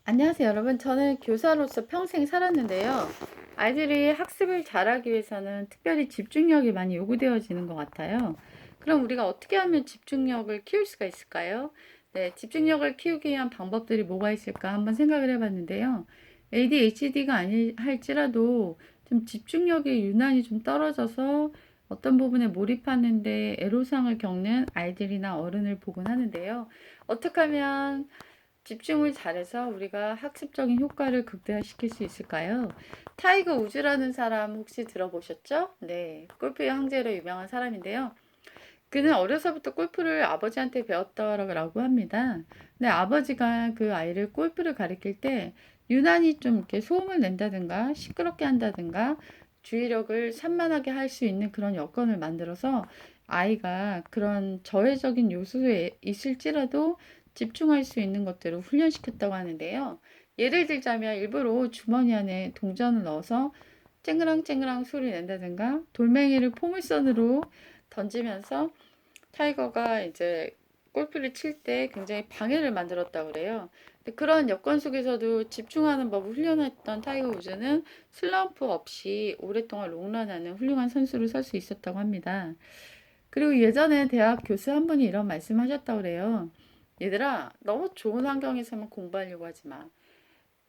안녕하세요, 여러분. 저는 교사로서 평생 살았는데요. 아이들이 학습을 잘하기 위해서는 특별히 집중력이 많이 요구되어지는 것 같아요. 그럼 우리가 어떻게 하면 집중력을 키울 수가 있을까요? 네, 집중력을 키우기 위한 방법들이 뭐가 있을까 한번 생각을 해봤는데요. ADHD가 아니 할지라도 좀 집중력이 유난히 좀 떨어져서 어떤 부분에 몰입하는데 애로사항을 겪는 아이들이나 어른을 보곤 하는데요. 어떻게 하면 집중을 잘해서 우리가 학습적인 효과를 극대화시킬 수 있을까요? 타이거 우즈라는 사람 혹시 들어보셨죠? 네, 골프의 황제로 유명한 사람인데요. 그는 어려서부터 골프를 아버지한테 배웠다라고 합니다. 근데 아버지가 그 아이를 골프를 가르칠 때 유난히 좀 이렇게 소음을 낸다든가 시끄럽게 한다든가 주의력을 산만하게 할 수 있는 그런 여건을 만들어서 아이가 그런 저해적인 요소에 있을지라도 집중할 수 있는 것들을 훈련시켰다고 하는데요. 예를 들자면 일부러 주머니 안에 동전을 넣어서 쨍그랑쨍그랑 소리 낸다든가 돌멩이를 포물선으로 던지면서 타이거가 이제 골프를 칠 때 굉장히 방해를 만들었다고 그래요. 근데 그런 여건 속에서도 집중하는 법을 훈련했던 타이거 우즈는 슬럼프 없이 오랫동안 롱런하는 훌륭한 선수를 설 수 있었다고 합니다. 그리고 예전에 대학 교수 한 분이 이런 말씀하셨다고 그래요. 얘들아, 너무 좋은 환경에서만 공부하려고 하지 마.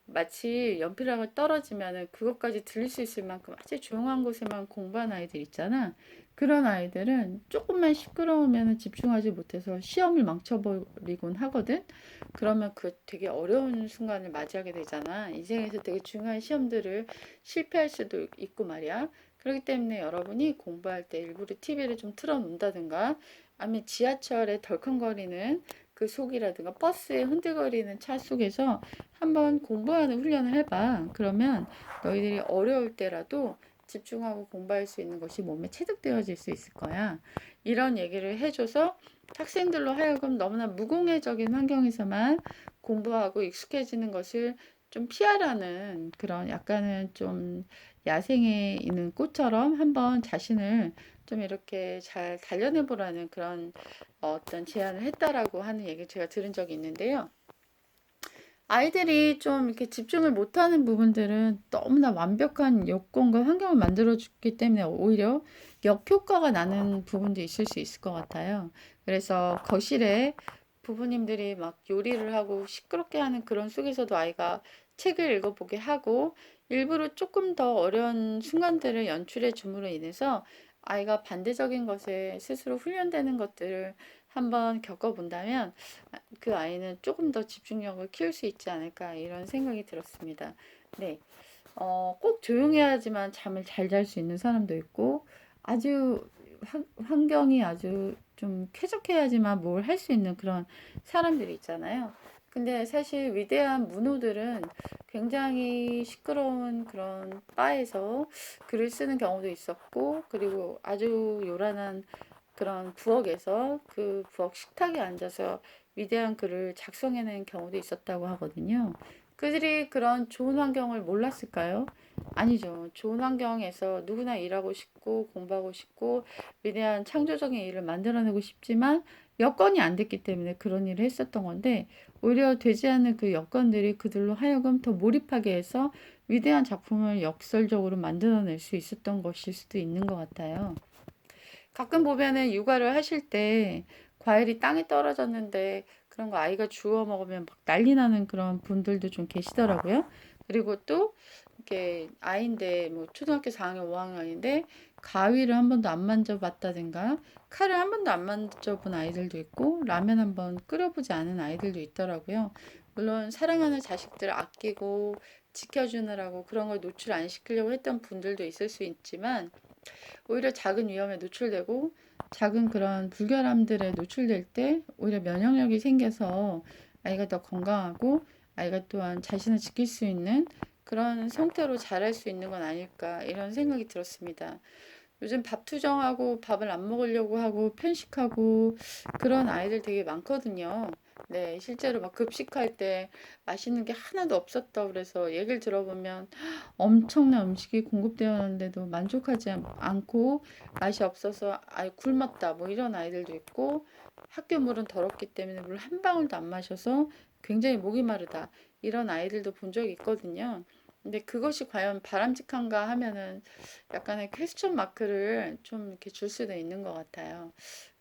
마치 연필하고 떨어지면은 그것까지 들릴 수 있을 만큼 아주 조용한 곳에만 공부한 아이들 있잖아. 그런 아이들은 조금만 시끄러우면 집중하지 못해서 시험을 망쳐버리곤 하거든. 그러면 그 되게 어려운 순간을 맞이하게 되잖아. 인생에서 되게 중요한 시험들을 실패할 수도 있고 말이야. 그렇기 때문에 여러분이 공부할 때 일부러 TV를 좀 틀어놓는다든가 아니면 지하철에 덜컹거리는 그 속이라든가 버스에 흔들거리는 차 속에서 한번 공부하는 훈련을 해봐. 그러면 너희들이 어려울 때라도 집중하고 공부할 수 있는 것이 몸에 체득되어질 수 있을 거야. 이런 얘기를 해줘서 학생들로 하여금 너무나 무공해적인 환경에서만 공부하고 익숙해지는 것을 좀 피하라는 그런 약간은 좀 야생에 있는 꽃처럼 한번 자신을 좀 이렇게 잘 단련해 보라는 그런 어떤 제안을 했다라고 하는 얘기를 제가 들은 적이 있는데요. 아이들이 좀 이렇게 집중을 못하는 부분들은 너무나 완벽한 여건과 환경을 만들어주기 때문에 오히려 역효과가 나는 부분도 있을 수 있을 것 같아요. 그래서 거실에 부모님들이 막 요리를 하고 시끄럽게 하는 그런 속에서도 아이가 책을 읽어보게 하고 일부러 조금 더 어려운 순간들을 연출해 줌으로 인해서 아이가 반대적인 것에 스스로 훈련되는 것들을 한번 겪어본다면 그 아이는 조금 더 집중력을 키울 수 있지 않을까 이런 생각이 들었습니다. 네. 꼭 조용해야지만 잠을 잘 잘 수 있는 사람도 있고 아주 환경이 아주 좀 쾌적해야지만 뭘 할 수 있는 그런 사람들이 있잖아요. 근데 사실 위대한 문호들은 굉장히 시끄러운 그런 바에서 글을 쓰는 경우도 있었고, 그리고 아주 요란한 그런 부엌에서 그 부엌 식탁에 앉아서 위대한 글을 작성해낸 경우도 있었다고 하거든요. 그들이 그런 좋은 환경을 몰랐을까요? 아니죠. 좋은 환경에서 누구나 일하고 싶고 공부하고 싶고 위대한 창조적인 일을 만들어내고 싶지만 여건이 안 됐기 때문에 그런 일을 했었던 건데 오히려 되지 않은 그 여건들이 그들로 하여금 더 몰입하게 해서 위대한 작품을 역설적으로 만들어낼 수 있었던 것일 수도 있는 것 같아요. 가끔 보면은 육아를 하실 때 과일이 땅에 떨어졌는데 그런 거 아이가 주워 먹으면 막 난리 나는 그런 분들도 좀 계시더라고요. 그리고 또 이렇게 아이인데 뭐 초등학교 4학년, 5학년인데 가위를 한 번도 안 만져봤다든가 칼을 한 번도 안 만져본 아이들도 있고 라면 한 번 끓여보지 않은 아이들도 있더라고요. 물론 사랑하는 자식들 아끼고 지켜주느라고 그런 걸 노출 안 시키려고 했던 분들도 있을 수 있지만 오히려 작은 위험에 노출되고 작은 그런 불결함들에 노출될 때 오히려 면역력이 생겨서 아이가 더 건강하고 아이가 또한 자신을 지킬 수 있는 그런 상태로 자랄 수 있는 건 아닐까 이런 생각이 들었습니다. 요즘 밥 투정하고 밥을 안 먹으려고 하고 편식하고 그런 아이들 되게 많거든요. 네, 실제로 막 급식할 때 맛있는 게 하나도 없었다 그래서 얘기를 들어보면 엄청난 음식이 공급되었는데도 만족하지 않고 맛이 없어서 아예 굶었다 뭐 이런 아이들도 있고 학교 물은 더럽기 때문에 물 한 방울도 안 마셔서 굉장히 목이 마르다. 이런 아이들도 본 적이 있거든요. 근데 그것이 과연 바람직한가 하면은 약간의 퀘스천 마크를 좀 이렇게 줄 수도 있는 것 같아요.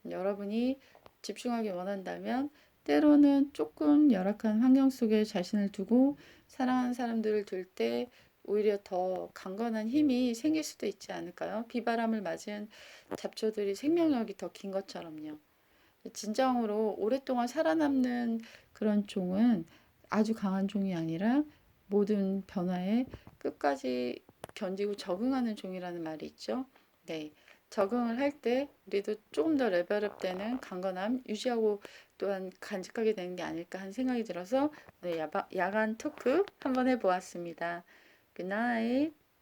여러분이 집중하기 원한다면 때로는 조금 열악한 환경 속에 자신을 두고 사랑하는 사람들을 둘 때 오히려 더 강건한 힘이 생길 수도 있지 않을까요? 비바람을 맞은 잡초들이 생명력이 더 긴 것처럼요. 진정으로 오랫동안 살아남는 그런 종은 아주 강한 종이 아니라 모든 변화에 끝까지 견디고 적응하는 종이라는 말이 있죠. 네. 적응을 할 때 우리도 조금 더 레벨업 되는 강건함 유지하고 또한 간직하게 되는 게 아닐까 하는 생각이 들어서 네, 야간 토크 한번 해보았습니다. Good night.